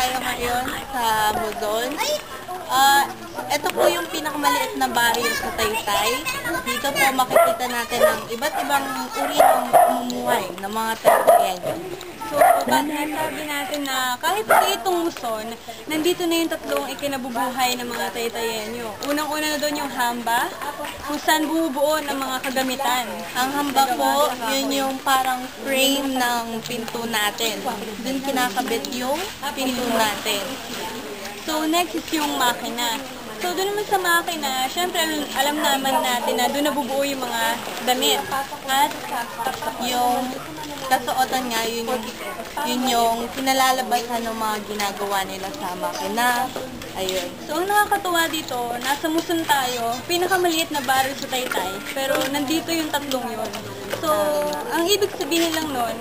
tayo ngayon sa Luzon. Ito po yung pinakamaliit na baryo sa Taytay. Dito po makikita natin ang iba't ibang uri ng pamumuhay ng mga Taytayenyo. So, sabi natin na kahit sa itong Luzon, nandito na yung tatlong ikinabubuhay ng mga Taytayenyo. Unang-una na doon yung hamba, kung saan bumubuo ng mga kagamitan. Ang hamba po, yun yung parang frame ng pinto natin. Doon kinakabit yung pinto natin. So, next is yung makina. So, doon naman sa makina, syempre alam naman natin na doon nabubuo yung mga damit. At yung kasuotan nga, yun yung pinalalabasan ng mga ginagawa nila sa makina. Ayun. So, ang nakakatuwa dito, nasa Luzon tayo, pinakamaliit na baryo sa Taytay, pero nandito yung tatlong yun. So, ang ibig sabihin lang nun,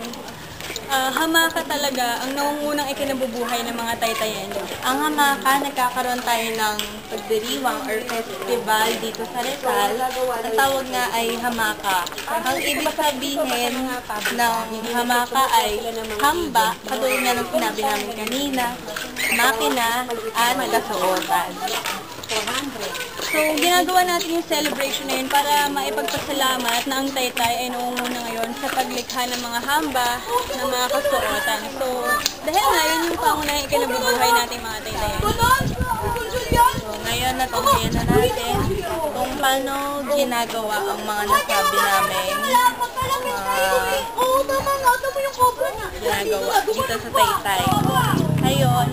hamaka talaga ang nangungunang ikinabubuhay ng mga Taytayenyo. Ang hamaka, nagkakaroon tayo ng pagdiriwang or festival dito sa Rizal. Ang tawag nga ay hamaka. Ang ibig sabihin ng hamaka ay hamba, katulad nga ng sinabi namin kanina, makina, at kasuotan. So, ginagawa natin yung celebration na yun para maipagpasalamat na ang Taytay ay nangunguna ngayon sa paglikha ng mga hamba, ng mga kasuotan. So, dahil nga yun yung pangunahing ikinabubuhay natin mga Taytay. So, ngayon natunghayan na natin kung paano ginagawa ang mga nasabi namin ginagawa dito sa Taytay. Ngayon,